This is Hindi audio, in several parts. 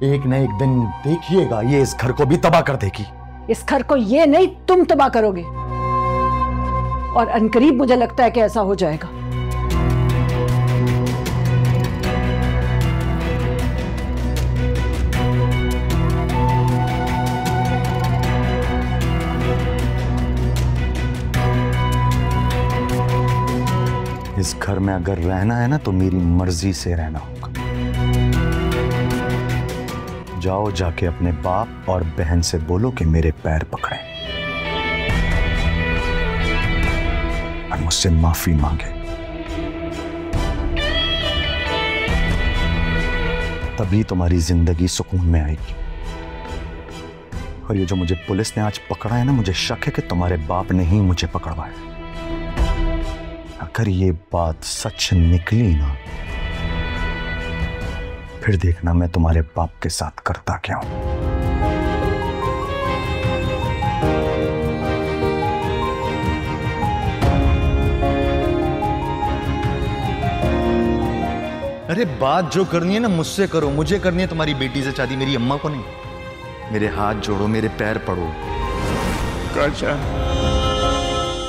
एक न एक दिन देखिएगा ये इस घर को भी तबाह कर देगी। इस घर को ये नहीं तुम तबाह करोगे, और अनकरीब मुझे लगता है कि ऐसा हो जाएगा। इस घर में अगर रहना है ना तो मेरी मर्जी से रहना होगा। जाओ जाके अपने बाप और बहन से बोलो कि मेरे पैर पकड़े और मुझसे माफी मांगे, तभी तुम्हारी जिंदगी सुकून में आएगी। और ये जो मुझे पुलिस ने आज पकड़ा है ना, मुझे शक है कि तुम्हारे बाप ने ही मुझे पकड़वाया। अगर ये बात सच निकली ना, फिर देखना मैं तुम्हारे बाप के साथ करता क्या हूं। अरे बात जो करनी है ना मुझसे करो, मुझे करनी है तुम्हारी बेटी से शादी, मेरी अम्मा को नहीं। मेरे हाथ जोड़ो, मेरे पैर पड़ो। काशा,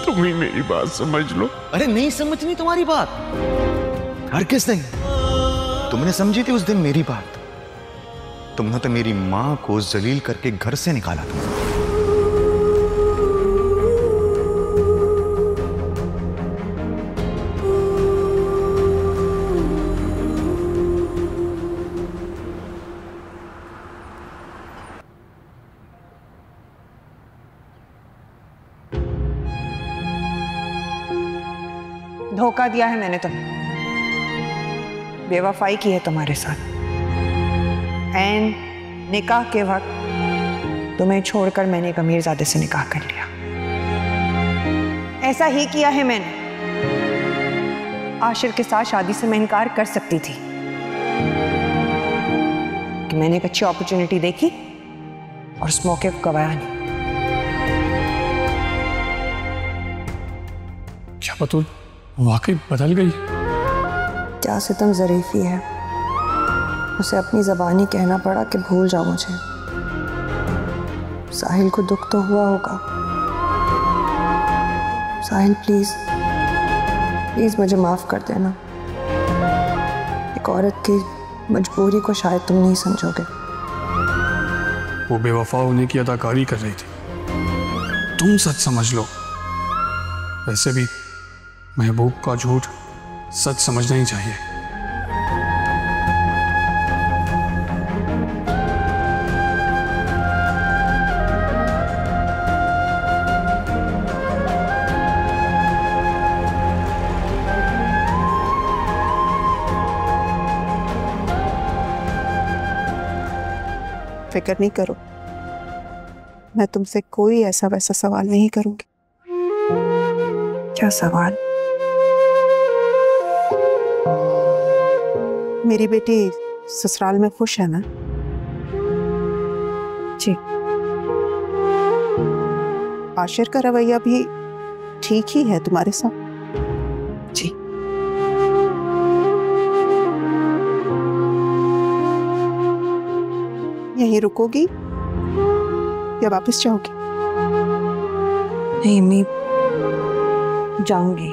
तुम ही मेरी बात समझ लो। अरे नहीं समझनी तुम्हारी बात, हर किस नहीं। तुमने समझी थी उस दिन मेरी बात। तुमने तो मेरी मां को जलील करके घर से निकाला था। धोखा दिया है मैंने तुम्हें, बेवफाई की है तुम्हारे साथ। एन निकाह के वक्त तुम्हें छोड़कर मैंने एक अमीरजादे से निकाह कर लिया। ऐसा ही किया है मैंने। आशिर के साथ शादी से मैं इनकार कर सकती थी कि मैंने एक अच्छी अपॉर्चुनिटी देखी और उस मौके को गवाया नहीं। क्या बतूल वाकई बदल गई? क्या सितम ज़रीफ़ी है, उसे अपनी ज़बानी कहना पड़ा कि भूल जाओ मुझे। साहिल को दुख तो हुआ होगा। साहिल प्लीज़ प्लीज़ मुझे माफ़ कर देना। एक औरत की मजबूरी को शायद तुम नहीं समझोगे। वो बेवफा होने की अदाकारी कर रही थी, तुम सच समझ लो। वैसे भी महबूब का झूठ सच समझना ही चाहिए। फिक्र नहीं करो, मैं तुमसे कोई ऐसा वैसा सवाल नहीं करूंगी। क्या सवाल? मेरी बेटी ससुराल में खुश है ना? जी। आशिर का रवैया भी ठीक ही है तुम्हारे साथ? जी। यहीं रुकोगी या वापस जाओगी? नहीं, मैं जाऊंगी।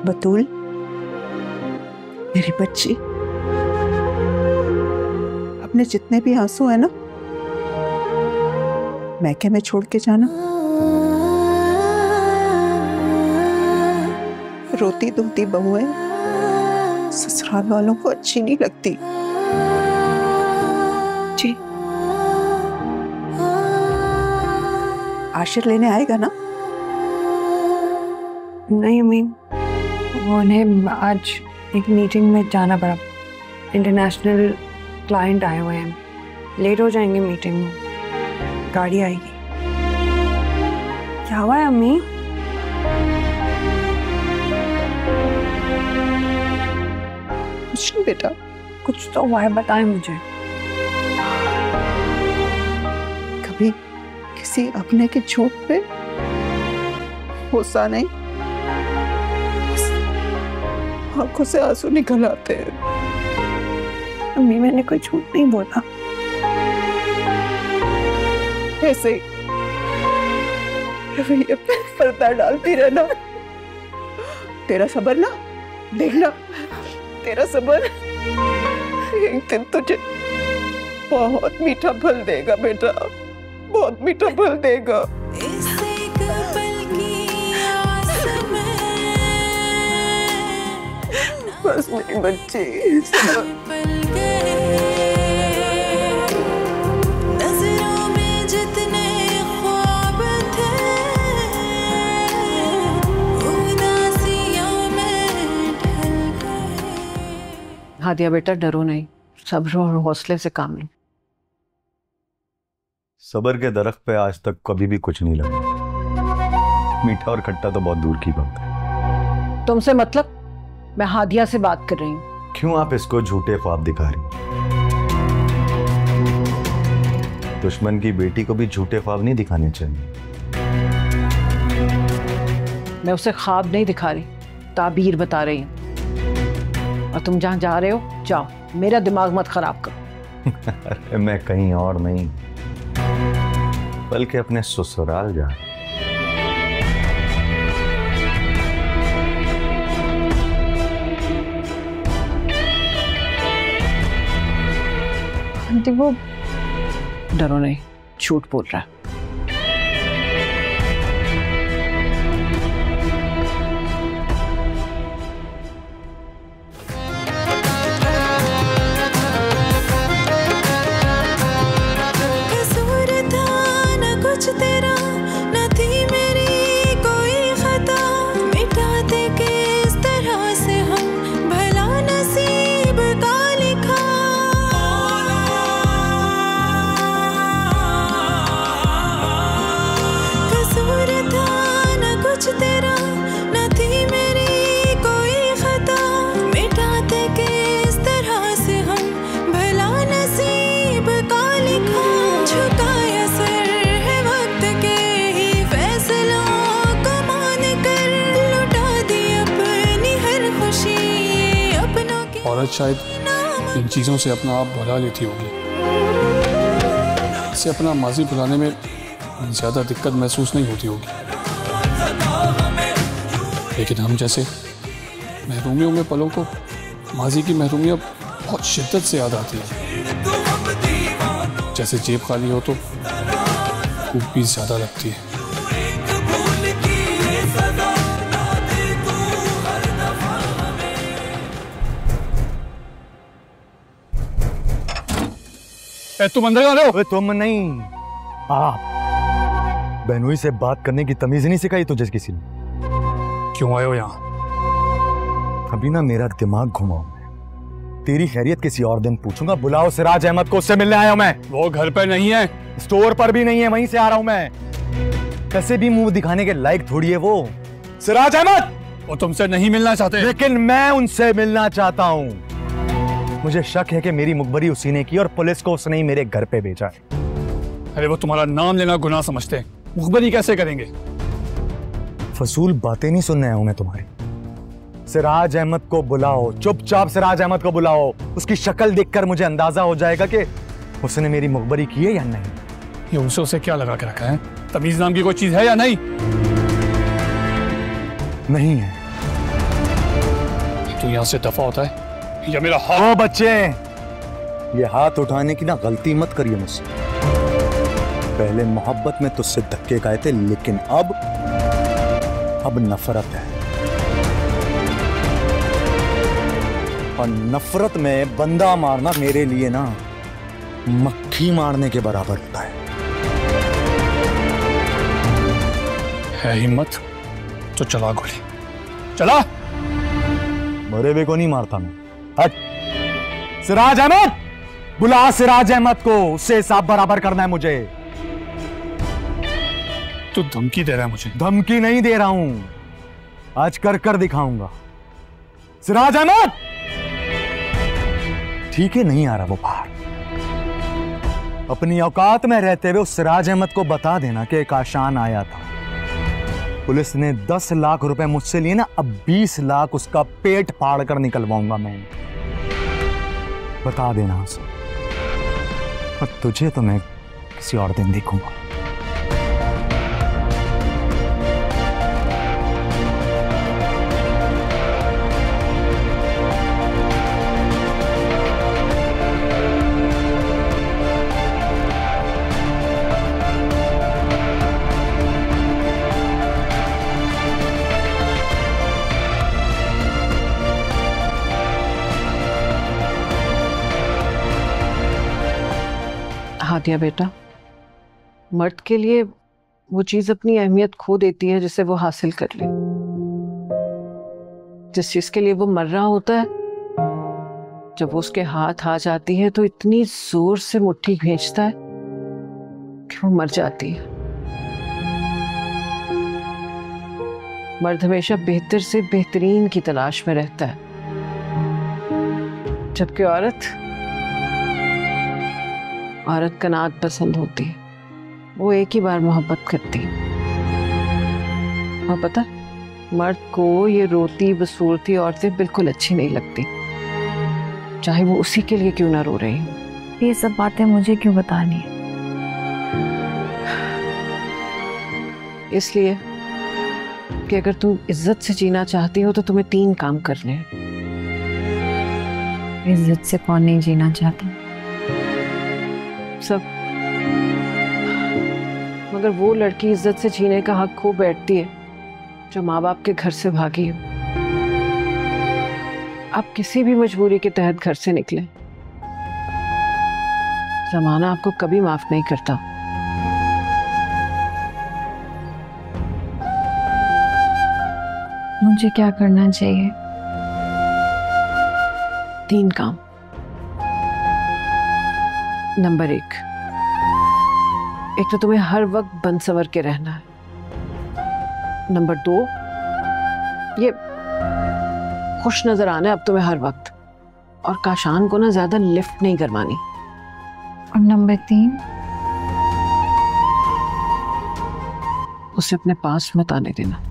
बतूल मेरी बच्ची, अपने जितने भी आंसू है ना, मैके में छोड़ के जाना। रोती धोती बहुएं ससुराल वालों को अच्छी नहीं लगती। जी। आशिर लेने आएगा ना? नहीं अम्मी, वो उन्हें आज एक मीटिंग में जाना पड़ा। इंटरनेशनल क्लाइंट आए हुए हैं, लेट हो जाएंगे मीटिंग में। गाड़ी आएगी। क्या हुआ है अम्मी? कुछ नहीं बेटा। कुछ तो हुआ है, बताएं मुझे। कभी किसी अपने के झूठ पे गुस्सा नहीं, आंखों से आंसू निकल आते हैं। अम्मी मैंने कोई झूठ नहीं बोला। ऐसे ही रवैये पे पर्दा डालती रहना। तेरा सब्र ना, देखना तेरा सब्र एक दिन तुझे बहुत मीठा फल देगा बेटा, बहुत मीठा फल देगा। बस मेरी बच्ची। हादिया बेटा डरो नहीं, सब्र और हौसले से काम है। सबर के दरख्त पे आज तक कभी भी कुछ नहीं लगा, मीठा और खट्टा तो बहुत दूर की बात है। तुमसे मतलब? मैं हादिया से बात कर रही हूँ। क्यों आप इसको झूठे ख्वाब दिखा रही? दुश्मन की बेटी को भी झूठे ख्वाब नहीं दिखाने चाहिए। मैं उसे ख्वाब नहीं दिखा रही, ताबीर बता रही हूँ। और तुम जहां जा रहे हो जाओ, मेरा दिमाग मत खराब करो। अरे मैं कहीं और नहीं, बल्कि अपने ससुराल जा रहा हूं। आंटी वो डरो नहीं, झूठ बोल रहा है। औरत शायद इन चीज़ों से अपना आप भुला लेती होगी। इसे अपना माजी भुलाने में ज़्यादा दिक्कत महसूस नहीं होती होगी, लेकिन हम जैसे महरूमियों में पलों को माजी की महरूमियाँ बहुत शिद्दत से याद आती है। जैसे जेब खाली हो तो भूख भी ज़्यादा लगती है। तुम अंदर आ रहे हो? तुम नहीं, आप। बहनोई से बात करने की तमीज नहीं सिखाई तुझे किसी ने? क्यों आए हो यहाँ? अभी ना मेरा दिमाग घुमाओ। तेरी खैरियत किसी और दिन पूछूंगा। बुलाओ सिराज अहमद को, उससे मिलने आया हूं मैं। वो घर पर नहीं है, स्टोर पर भी नहीं है, वहीं से आ रहा हूं मैं। कैसे भी मुंह दिखाने के लायक थोड़ी है वो। सिराज अहमद वो तुमसे नहीं मिलना चाहते। लेकिन मैं उनसे मिलना चाहता हूं। मुझे शक है कि मेरी मुखबरी उसी ने की और पुलिस को उसने ही मेरे घर पे भेजा है। अरे वो तुम्हारा नाम लेना गुनाह समझते हैं, मुखबरी कैसे करेंगे? फजूल बातें नहीं सुनने आया हूं मैं तुम्हारी। सिराज अहमद को बुलाओ, चुपचाप सिराज अहमद को बुलाओ। उसकी शक्ल देखकर मुझे अंदाजा हो जाएगा कि उसने मेरी मुखबरी की है या नहीं। ये उसे क्या लगा के रखा है? तमीज नाम की कोई चीज है या नहीं? नहीं है। तू यहाँ से दफा होता है या मेरा हाथ? ओ बच्चे, ये हाथ उठाने की ना गलती मत करिए मुझसे। पहले मोहब्बत में तुझसे धक्के खाए थे, लेकिन अब नफरत है। और नफरत में बंदा मारना मेरे लिए ना मक्खी मारने के बराबर होता है हिम्मत तो चला गोली, चला। मरे हुए को नहीं मारता मैं। हट। सिराज अहमद, बुला सिराज अहमद को, उससे हिसाब बराबर करना है मुझे। तू धमकी दे रहा है मुझे? धमकी नहीं दे रहा हूं, आज कर कर दिखाऊंगा। सिराज अहमद, ठीक है, नहीं आ रहा वो बाहर। अपनी औकात में रहते हुए उस सिराज अहमद को बता देना कि एक आशान आया था, पुलिस ने 10 लाख रुपए मुझसे लिए ना, अब 20 लाख उसका पेट फाड़ कर निकलवाऊंगा मैं। बता देना उसे, पर तुझे तो मैं किसी और दिन देखूंगा। हादिया बेटा, मर्द के लिए वो चीज अपनी अहमियत खो देती है जिसे वो हासिल कर ले। जिस चीज के लिए वो मर रहा होता है, जब वो उसके हाथ आ जाती है तो इतनी जोर से मुट्ठी खींचता है कि वो मर जाती है। मर्द हमेशा बेहतर से बेहतरीन की तलाश में रहता है, जबकि औरत कनात पसंद होती है। वो एक ही बार मोहब्बत करती है। और पता, मर्द को ये रोती बसूरती औरतें बिल्कुल अच्छी नहीं लगती, चाहे वो उसी के लिए क्यों ना रो रही हो। ये सब बातें मुझे क्यों बतानी है? इसलिए कि अगर तुम इज्जत से जीना चाहती हो तो तुम्हें 3 काम करने हैं। इज्जत से कौन नहीं जीना चाहता? सब। मगर वो लड़की इज्जत से जीने का हक खो बैठती है जो माँ बाप के घर से भागी हो। आप किसी भी मजबूरी के तहत घर से निकले, जमाना आपको कभी माफ नहीं करता। मुझे क्या करना चाहिए? 3 काम। नंबर 1, एक तो तुम्हें हर वक्त बन सवर के रहना है। नंबर 2, ये खुश नजर आना है अब तुम्हें हर वक्त, और काशान को ना ज्यादा लिफ्ट नहीं करवानी। और नंबर 3, उसे अपने पास मत आने देना।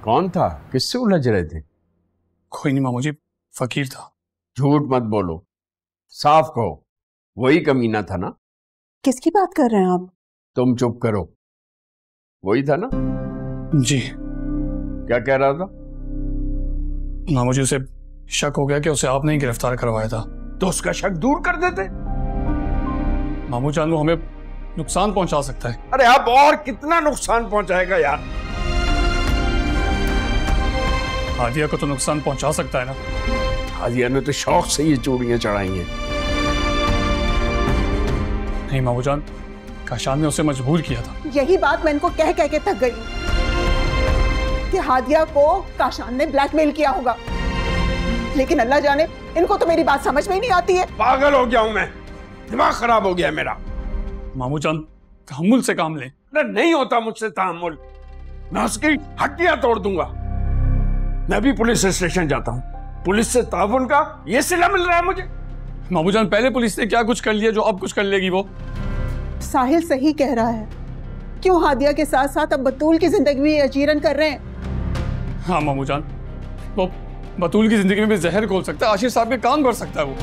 कौन था? किससे उलझ रहे थे? कोई नहीं मामू जी, फकीर था। झूठ मत बोलो, साफ कहो, वही कमीना था ना? किसकी बात कर रहे हैं आप? तुम चुप करो, वही था ना? जी। क्या कह रहा था? मामू जी, उसे शक हो गया कि उसे आपने ही गिरफ्तार करवाया था। तो उसका शक दूर कर देते। मामू जान, वो हमें नुकसान पहुंचा सकता है। अरे अब और कितना नुकसान पहुंचाएगा यार? हादिया को तो नुकसान पहुंचा सकता है ना। हादिया ने तो शौक से ये चूड़ियां चढ़ाई हैं। नहीं मामू जान, काशान ने उसे मजबूर किया था। यही बात मैं इनको कह कह के थक गई कि हादिया को काशान ने ब्लैकमेल किया होगा, लेकिन अल्लाह जाने इनको तो मेरी बात समझ में ही नहीं आती है। पागल हो गया हूं मैं, दिमाग खराब हो गया है मेरा। मामू जान, तहम्मुल से काम लें। नहीं होता मुझसे तहम्मुल, मैं उसकी हड्डियां तोड़ दूंगा। मैं भी पुलिस स्टेशन जाता हूँ, पुलिस से ताउन का ये सिला मिल रहा है मुझे। मामू जान, पहले पुलिस ने क्या कुछ कर लिया जो अब कुछ कर लेगी वो? साहिल सही कह रहा है, क्यों हादिया के साथ साथ अब बतूल की जिंदगी में अजीरन कर रहे हैं। हाँ मामू जान, वो बतूल की जिंदगी में भी जहर घोल सकता है, आशिर साहब के कान भर सकता है वो।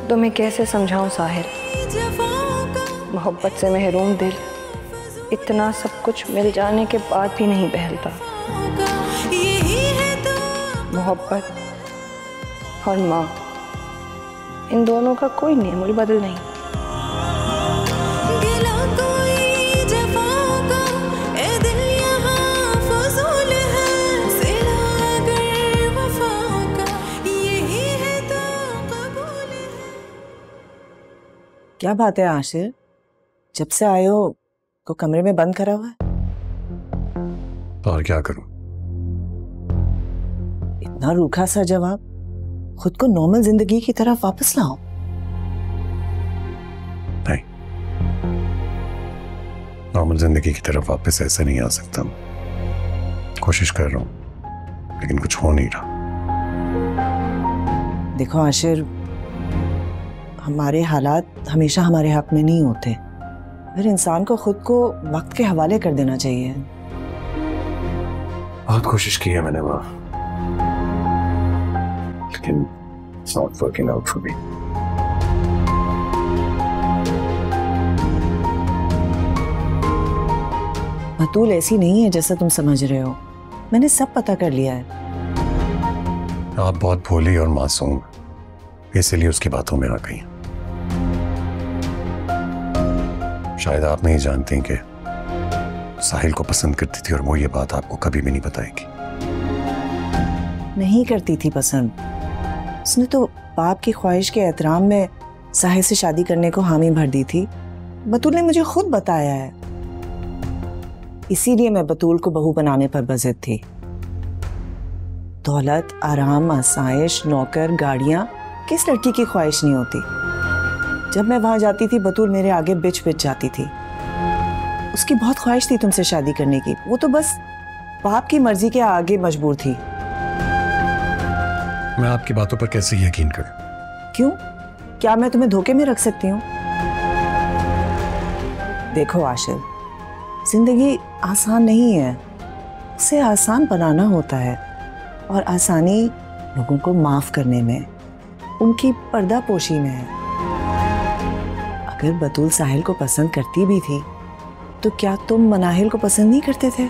तो मैं कैसे समझाऊं साहिल, मोहब्बत से महरूम दिल इतना सब कुछ मिल जाने के बाद भी नहीं बहलता। मोहब्बत और माँ, इन दोनों का कोई नेमुल बदल नहीं। क्या बात है आशिर, जब से आए हो तो कमरे में बंद करा हुआ है? और क्या करूं? इतना रूखा सा जवाब, खुद को नॉर्मल जिंदगी की तरफ वापस लाओ। नहीं, नॉर्मल जिंदगी की तरफ वापस ऐसे नहीं आ सकता। कोशिश कर रहा हूं लेकिन कुछ हो नहीं रहा। देखो आशिर, हमारे हालात हमेशा हमारे हक में नहीं होते, फिर इंसान को खुद को वक्त के हवाले कर देना चाहिए। बहुत कोशिश की है मैंने माँ, लेकिन it's not working out for me. बतूल ऐसी नहीं है जैसा तुम समझ रहे हो, मैंने सब पता कर लिया है। आप बहुत भोली और मासूम, इसलिए उसकी बातों में आ गई। शायद आप नहीं जानती कि साहिल को पसंद करती थी और वो ये बात आपको कभी भी नहीं बताएगी। नहीं करती थी पसंद, उसने तो बाप की ख्वाहिश के एहतराम में साहिल से शादी करने को हामी भर दी थी। बतूल ने मुझे खुद बताया है, इसीलिए मैं बतूल को बहू बनाने पर बज़िद थी। दौलत, आराम, आसाइश, नौकर, गाड़ियां, किस लड़की की ख्वाहिश नहीं होती। जब मैं वहां जाती थी बतूल मेरे आगे बिच बिच जाती थी। उसकी बहुत ख्वाहिश थी तुमसे शादी करने की, वो तो बस बाप की मर्जी के आगे मजबूर थी। मैं आपकी बातों पर कैसे यकीन करूं? क्यों? क्या मैं तुम्हें धोखे में रख सकती हूँ? देखो आशिर, जिंदगी आसान नहीं है, उसे आसान बनाना होता है, और आसानी लोगों को माफ करने में, उनकी पर्दापोशी में है। अगर बतूल साहिल को पसंद करती भी थी तो क्या तुम मनाहिल को पसंद नहीं करते थे?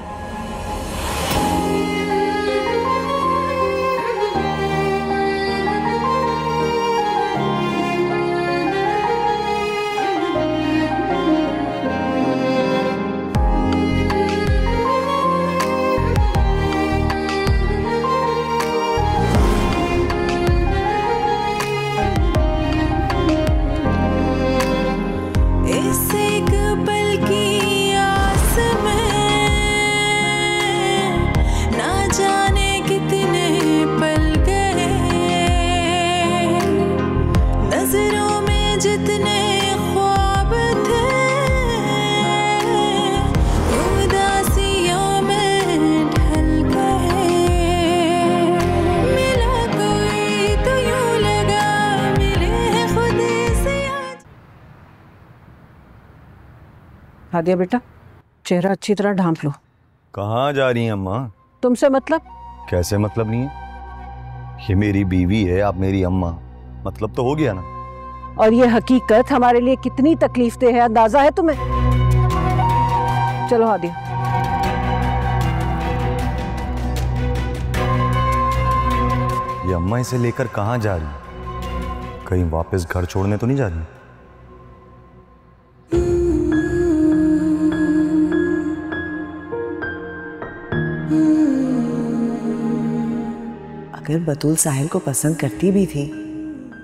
हादिया बेटा, चेहरा अच्छी तरह ढांप लो। कहाँ जा रही हैं अम्मा? तुमसे मतलब? कैसे मतलब नहीं है? ये मेरी बीवी है, आप मेरी अम्मा, मतलब तो हो गया ना। और ये हकीकत हमारे लिए कितनी तकलीफदेह है, अंदाजा है तुम्हें? चलो हादिया। ये अम्मा इसे लेकर कहाँ जा रही? कहीं वापस घर छोड़ने तो नहीं जा रही? अगर बतूल साहिल को पसंद करती भी थी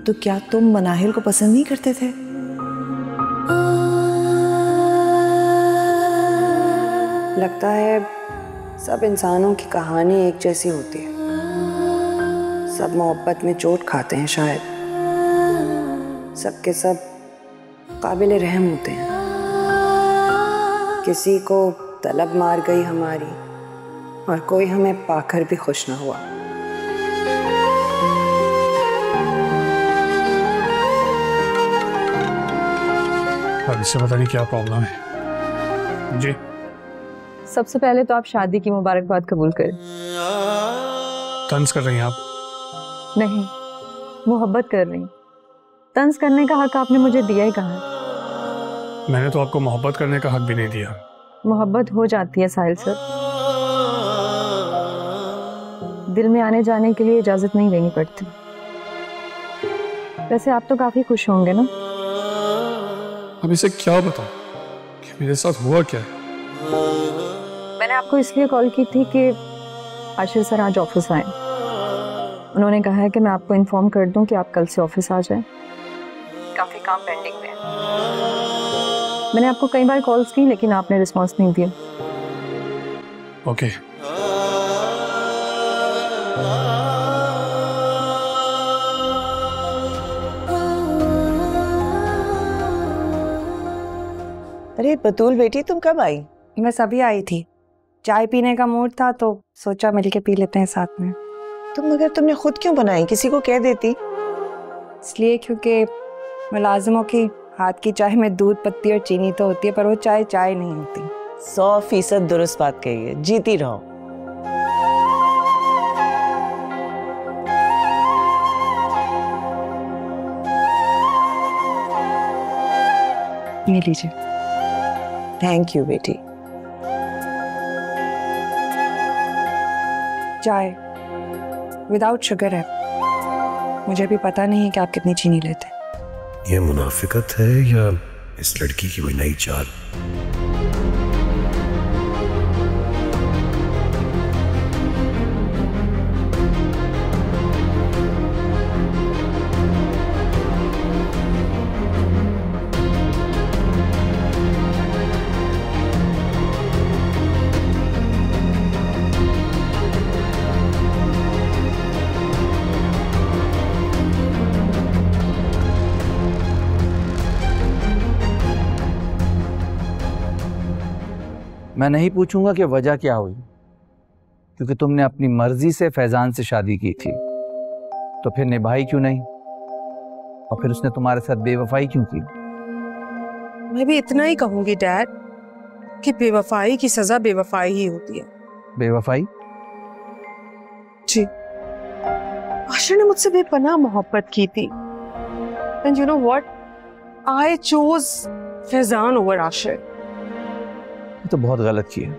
तो क्या तुम मनाहिल को पसंद नहीं करते थे? लगता है सब इंसानों की कहानी एक जैसी होती है, सब मोहब्बत में चोट खाते हैं, शायद सब के सब काबिल रहम होते हैं। किसी को तलब मार गई हमारी और कोई हमें पाकर भी खुश ना हुआ। अब इससे पता नहीं क्या प्रॉब्लम है। जी, सबसे पहले तो आप शादी की मुबारकबाद कबूल करें। तंज कर रही हैं आप? नहीं, मोहब्बत कर रही। तंज करने का हक आपने मुझे दिया ही कहा है। मैंने तो आपको मोहब्बत करने का हक भी नहीं दिया। मोहब्बत हो जाती है साहिल सर, दिल में आने जाने के लिए इजाजत नहीं लेनी पड़ती। वैसे आप तो काफी खुश होंगे ना? अब इसे क्या बताऊं कि मेरे साथ हुआ क्या है? मैंने आपको इसलिए कॉल की थी कि आशिर सर आज ऑफिस आए। उन्होंने कहा है कि मैं आपको इन्फॉर्म कर दूं कि आप कल से ऑफिस आ जाएं। काफी काम पेंडिंग में है। मैंने आपको कई बार कॉल्स की लेकिन आपने रिस्पॉन्स नहीं दिया। ओके अरे बतूल बेटी, तुम कब आई? बस अभी आई थी, चाय पीने का मूड था तो सोचा मिलके पी लेते हैं साथ में। मगर तुमने खुद क्यों बनाई? किसी को कह देती। इसलिए क्योंकि मुलाजिमों की हाथ की चाय में दूध, पत्ती और चीनी तो होती है, पर वो चाय चाय नहीं होती। 100% दुरुस्त बात कही है, जीती रहो। ये लीजिए। थैंक यू बेटी। चाय विदाउट शुगर है। मुझे भी पता नहीं है कि आप कितनी चीनी लेते हैं। ये मुनाफिकत है या इस लड़की की कोई नई चाल? मैं नहीं पूछूंगा कि वजह क्या हुई, क्योंकि तुमने अपनी मर्जी से फैजान से शादी की थी, तो फिर निभाई क्यों नहीं? और फिर उसने तुम्हारे साथ बेवफाई क्यों की? मैं भी इतना ही कहूंगी डैड कि बेवफाई की सजा बेवफाई ही होती है। बेवफाई? जी, आशिर ने मुझसे बेपनाह मोहब्बत की थी। And you know what, I chose Faizan over Ashir. तो बहुत गलत किया।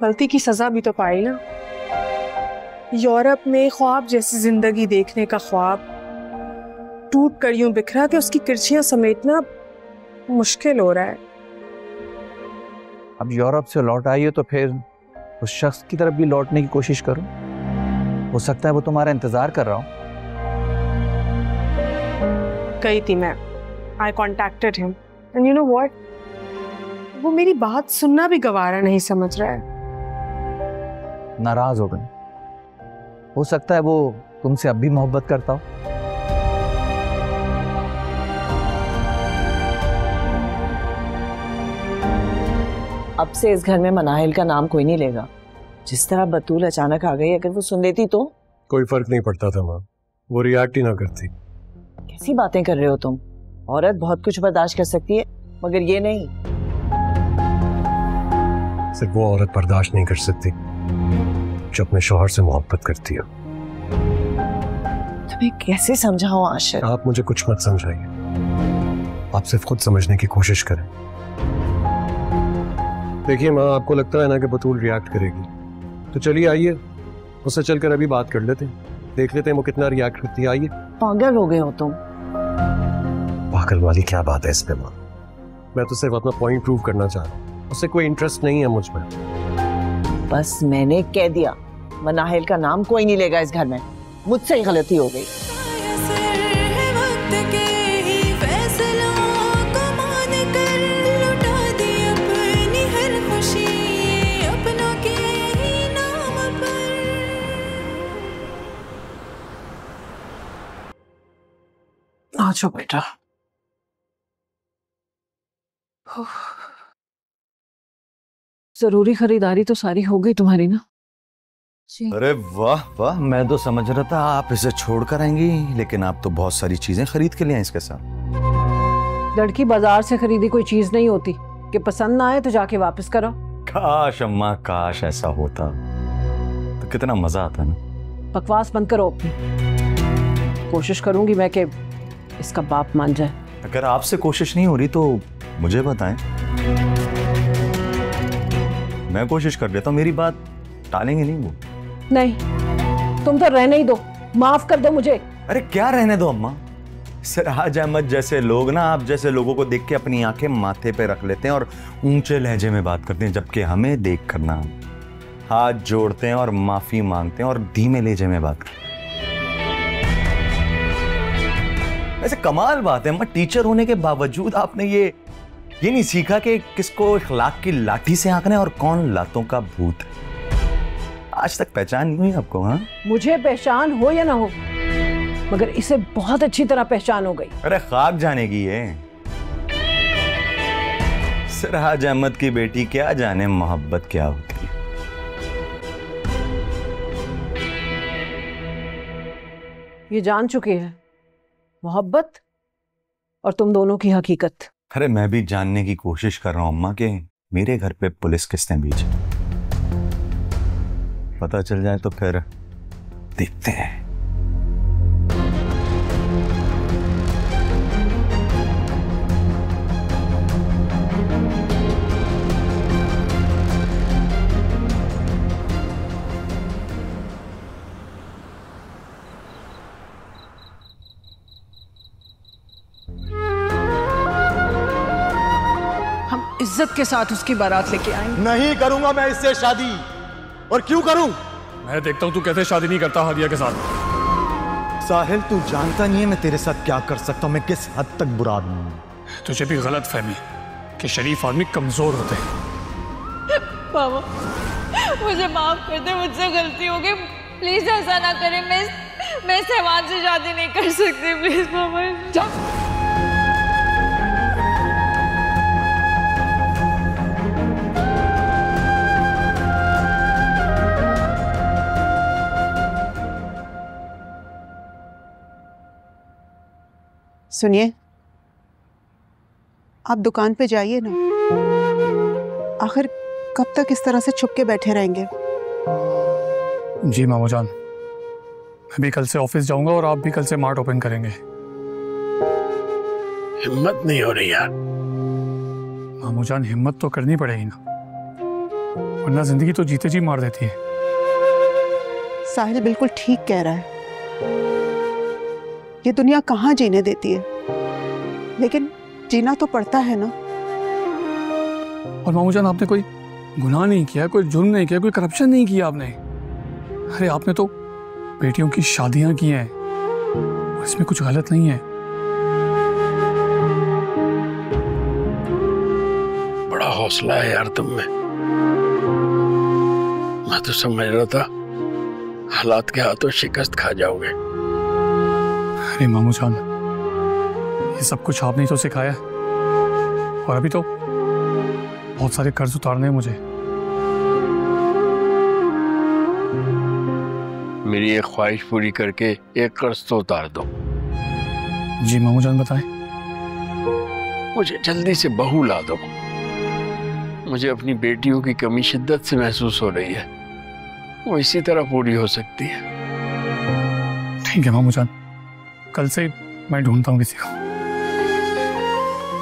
गलती की सजा भी तो पाई ना। यूरोप में ख्वाब जैसी जिंदगी देखने का ख्वाब टूट कर यूं बिखरा कि उसकी किरचियां समेटना मुश्किल हो रहा है। अब यूरोप से लौट आई हो तो फिर उस शख्स की तरफ भी लौटने की कोशिश करो। हो सकता है वो तुम्हारा इंतजार कर रहा हो। गई थी मैं, I contacted him and you know what, वो मेरी बात सुनना भी गवारा नहीं समझ रहा है। नाराज हो गए। हो सकता है वो तुमसे अब भी मोहब्बत करता हो। अब से इस घर में मनाहिल का नाम कोई नहीं लेगा। जिस तरह बतूल अचानक आ गई, अगर वो सुन लेती तो? कोई फर्क नहीं पड़ता था माँ, वो रिएक्ट ही ना करती। कैसी बातें कर रहे हो तुम? औरत बहुत कुछ बर्दाश्त कर सकती है, मगर ये नहीं। सिर्फ वो औरत बर्दाश्त नहीं कर सकती जो अपने शौहर से मोहब्बत करती है। तुम्हें कैसे समझाऊं आशिर? आप मुझे कुछ मत समझाइए, आप सिर्फ खुद समझने की कोशिश करें। देखिए माँ, आपको लगता है ना कि बतूल रिएक्ट करेगी, तो चलिए आइए उससे चलकर अभी बात कर लेते हैं, देख लेते हैं वो कितना रिएक्ट करती है। आइए। पागल हो गए हो तुम। पागल वाली क्या बात है इस पे माँ? मैं तो सिर्फ अपना पॉइंट प्रूव करना चाह रहा हूँ, उससे कोई इंटरेस्ट नहीं है मुझ में। बस मैंने कह दिया, मनाहिल का नाम कोई नहीं लेगा इस घर में। मुझसे ही गलती हो गई। आ जाओ बेटा। जरूरी खरीदारी तो सारी हो गई तुम्हारी ना? अरे वाह वाह, मैं तो समझ रहा था आप इसे छोड़कर आएंगी, लेकिन आप तो बहुत सारी चीजें खरीद के लिए आए इसके साथ। लड़की बाजार से खरीदी कोई चीज नहीं होती कि पसंद ना आए तो जाके वापस करो। काश अम्मा, काश ऐसा होता तो कितना मजा आता ना। बकवास बंद करो अपनी। कोशिश करूंगी मैं कि इसका बाप मान जाए। अगर आपसे कोशिश नहीं हो रही तो मुझे बताएं, मैं कोशिश कर लेता हूँ। मेरी बात टालेंगे नहीं वो? नहीं, तुम तो रहने ही दो, माफ कर दो मुझे। अरे क्या रहने दो अम्मा? सिराज अहमद जैसे लोग ना आप जैसे लोगों को देख के अपनी आंखें माथे पे रख लेते हैं और ऊंचे लहजे में बात करते हैं, जबकि हमें देख कर ना हाथ जोड़ते हैं और माफी मांगते हैं और धीमे लहजे में बात करते हैं। वैसे कमाल बात है अम्मा, टीचर होने के बावजूद आपने ये नहीं सीखा कि किसको इखलाक की लाठी से आंकना है और कौन लातों का भूत है। आज तक पहचान नहीं हुई आपको? हाँ, मुझे पहचान हो या ना हो, मगर इसे बहुत अच्छी तरह पहचान हो गई। अरे खाक जाने की है। सरहाज अहमद की बेटी क्या जाने मोहब्बत क्या होती है। ये जान चुके हैं मोहब्बत और तुम दोनों की हकीकत। अरे मैं भी जानने की कोशिश कर रहा हूं अम्मा के मेरे घर पे पुलिस किसने भेजी। पता चल जाए तो फिर देखते हैं। इज्जत के साथ उसकी बारात लेके आएंगे। नहीं करूंगा मैं इससे शादी। और क्यों करूं? मैं देखता हूं तू कैसे शादी नहीं करता हादिया के साथ। साहिल तू जानता नहीं है मैं तेरे साथ क्या कर सकता हूं, मैं किस हद तक बुरा आदमी हूं। तुझे भी गलत फहमी कि शरीफ आदमी कमजोर होते हैं। पापा मुझे माफ कर दे, मुझसे गलती हो गई, प्लीज ऐसा ना करें। मैं सहवान से शादी नहीं कर सकती, प्लीज पापा। जा। सुनिए, आप दुकान पे जाइए ना। आखिर कब तक इस तरह से छुप के बैठे रहेंगे? जी मामू जान, मैं भी कल से ऑफिस जाऊंगा और आप भी कल से मार्ट ओपन करेंगे। हिम्मत नहीं हो रही यार। मामू जान हिम्मत तो करनी पड़ेगी ना, वरना जिंदगी तो जीते जी मार देती है। साहिल बिल्कुल ठीक कह रहा है, ये दुनिया कहाँ जीने देती है, लेकिन जीना तो पड़ता है ना। और मामू जान आपने कोई गुनाह नहीं किया, कोई जुर्म नहीं किया, कोई करप्शन नहीं किया आपने। अरे आपने तो बेटियों की शादियां की हैं, इसमें कुछ गलत नहीं है। बड़ा हौसला है यार तुम में। मैं तो समझ रहा था हालात के हाथों शिकस्त खा जाओगे। अरे मामू जान ये सब कुछ आपने ही तो सिखाया, और अभी तो बहुत सारे कर्ज उतारने हैं मुझे। मेरी एक ख्वाहिश पूरी करके एक कर्ज तो उतार दो। जी मामू जान बताएं। मुझे जल्दी से बहू ला दो। मुझे अपनी बेटियों की कमी शिद्दत से महसूस हो रही है, वो इसी तरह पूरी हो सकती है। ठीक है मामू जान, कल से मैं ढूंढता हूँ किसी को।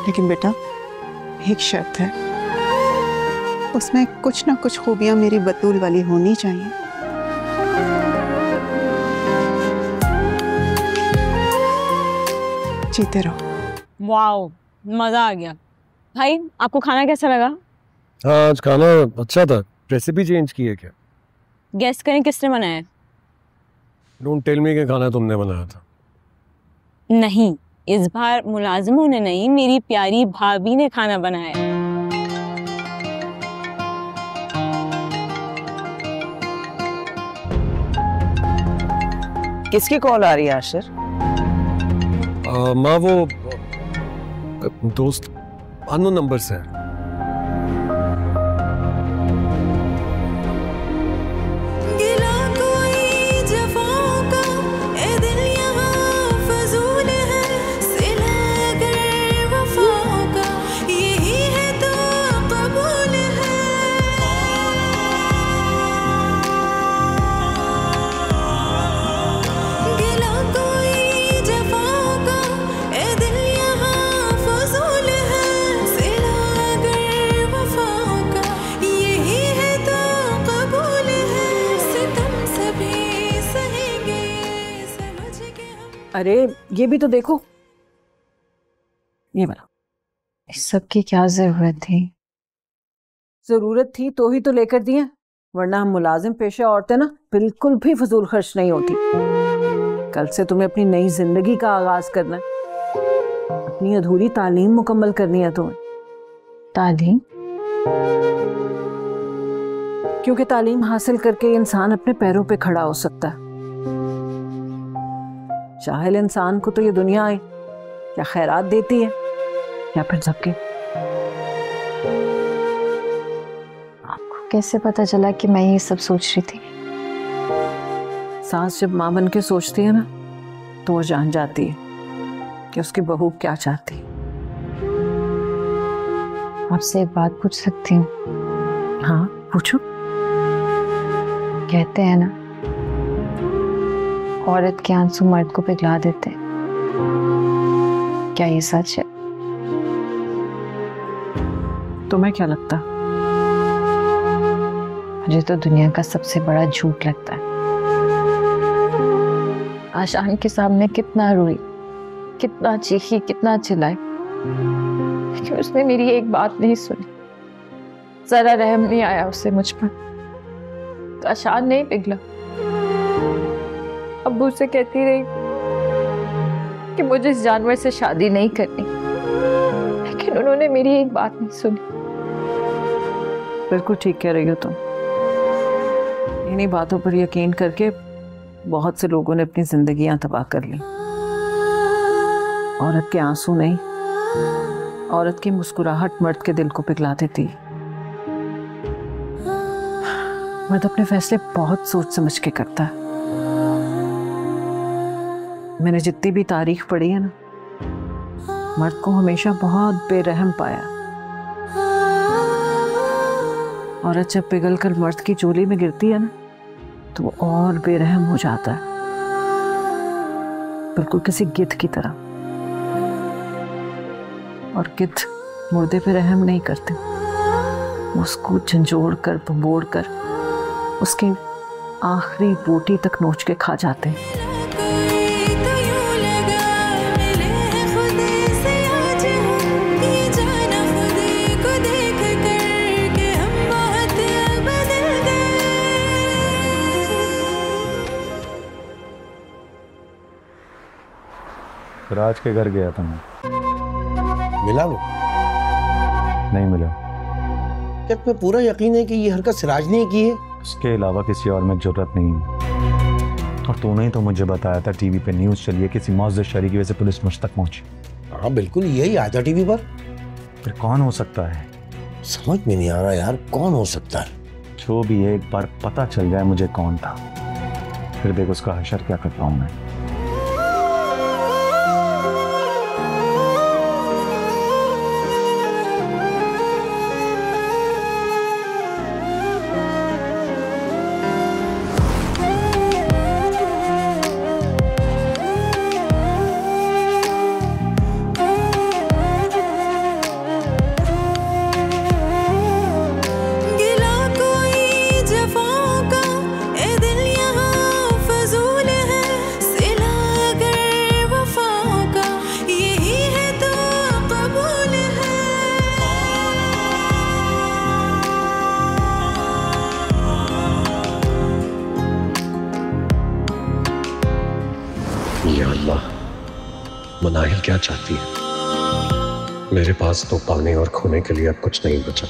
लेकिन बेटा एक शर्त है, उसमें कुछ ना कुछ खूबियां मेरी बतूल वाली होनी चाहिए। जीते रहो। वाओ, मजा आ गया। भाई आपको खाना कैसा लगा? हाँ आज खाना अच्छा था। रेसिपी चेंज की है क्या? गेस करें किसने बनाया? डोंट टेल मी कि खाना तुमने बनाया था। नहीं, इस बार मुलाजिमों ने नहीं, मेरी प्यारी भाभी ने खाना बनाया। किसकी कॉल आ रही है आशिर? माँ वो दोस्त अननोन नंबर से है। अरे ये भी तो देखो, ये वाला। इस सब की क्या जरूरत थी? जरूरत थी तो ही तो लेकर दिए, वरना हम मुलाजिम पेशा औरतें ना बिल्कुल भी फजूल खर्च नहीं होती। कल से तुम्हें अपनी नई जिंदगी का आगाज करना है, अपनी अधूरी तालीम मुकम्मल करनी है तुम्हें। तालीम? क्योंकि तालीम हासिल करके इंसान अपने पैरों पे खड़ा हो सकता है। जाहिल इंसान को तो ये दुनिया या खैरात देती है या फिर सबके। आपको कैसे पता चला कि मैं ये सब सोच रही थी? सास जब माँ बन के सोचती है ना तो वो जान जाती है कि उसकी बहू क्या चाहती है। आपसे एक बात पूछ सकती हूँ? हाँ पूछो। कहते हैं ना, औरत के आंसू मर्द को पिघला देते हैं। क्या ये सच है? तुम्हें क्या लगता? मुझे तो दुनिया का सबसे बड़ा झूठ लगता है। आशान के सामने कितना रोई, कितना चीखी, कितना चिल्लाई, लेकिन उसने मेरी एक बात नहीं सुनी। जरा रहम नहीं आया उसे मुझ पर। तो आशान नहीं पिघला। अब्बू से कहती रही कि मुझे इस जानवर से शादी नहीं करनी, लेकिन उन्होंने मेरी एक बात नहीं सुनी। बिल्कुल ठीक कह रही हो तुम। इन्हीं बातों पर यकीन करके बहुत से लोगों ने अपनी जिंदगियां तबाह कर ली। औरत के आंसू नहीं, औरत की मुस्कुराहट मर्द के दिल को पिघला देती। मर्द अपने फैसले बहुत सोच समझ के करता है। मैंने जितनी भी तारीख पढ़ी है ना, मर्द को हमेशा बहुत बेरहम पाया। औरत जब पिघल कर मर्द की चोली में गिरती है ना तो वो और बेरहम हो जाता है, बिल्कुल किसी गिद्ध की तरह। और गिद्ध मुर्दे पे रहम नहीं करते, उसको झंझोड़ कर भंबोड़ कर उसकी आखिरी बोटी तक नोच के खा जाते हैं। राज के घर गया था मैं। मिला वो? नहीं मिला। क्या तुम्हें पूरा यकीन है कि ये हरकत सिराज ने की है? उसके अलावा किसी और में जरूरत नहीं है। और तूने ही तो मुझे बताया था टीवी पे न्यूज़ चली है किसी मौजूद शरी की वजह से पुलिस मुझ तक पहुंची। हाँ बिल्कुल यही आया था टीवी पर। फिर कौन हो सकता है? समझ में नहीं आ रहा यार, कौन हो सकता है? जो भी है एक बार पता चल जाए मुझे कौन था, फिर देख उसका हशर क्या करता हूँ मैं। मनाहिल क्या चाहती है? मेरे पास तो पाने और खोने के लिए अब कुछ नहीं बचा।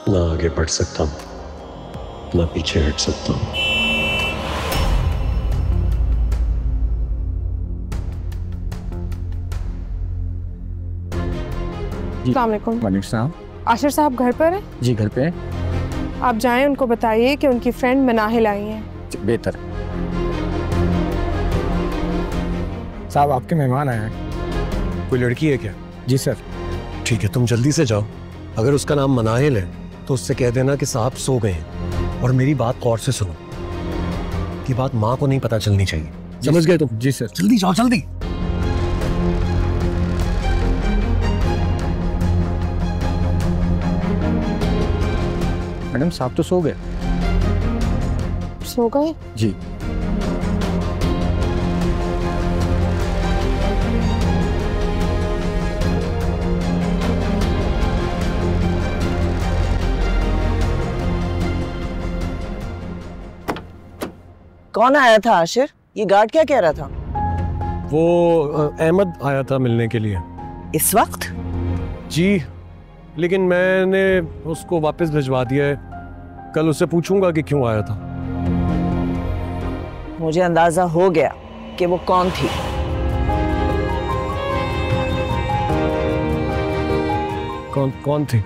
ना आगे बढ़ सकता हूं, ना पीछे हट सकता हूं। अस्सलाम वालेकुम। वालेकुम सलाम। आशिर साहब घर पर हैं? जी घर पे हैं। आप जाएं, उनको बताइए कि उनकी फ्रेंड मनाहिल आई हैं। बेहतर। साहब आपके मेहमान आए हैं। कोई लड़की है क्या? जी सर। ठीक है, तुम जल्दी से जाओ। अगर उसका नाम मनाहिल है तो उससे कह देना कि साहब सो गए हैं। और मेरी बात गौर से सुनो, कि बात माँ को नहीं पता चलनी चाहिए। समझ गए तुम? जी सर। जल्दी जाओ जल्दी। मैडम साहब तो सो गए। सो गए? जी। कौन आया था आशिर? ये गार्ड क्या कह रहा था? वो अहमद आया था मिलने के लिए। इस वक्त? जी, लेकिन मैंने उसको वापस भिजवा दिया है। कल उससे पूछूंगा कि क्यों आया था। मुझे अंदाजा हो गया कि वो कौन थी। कौन थी?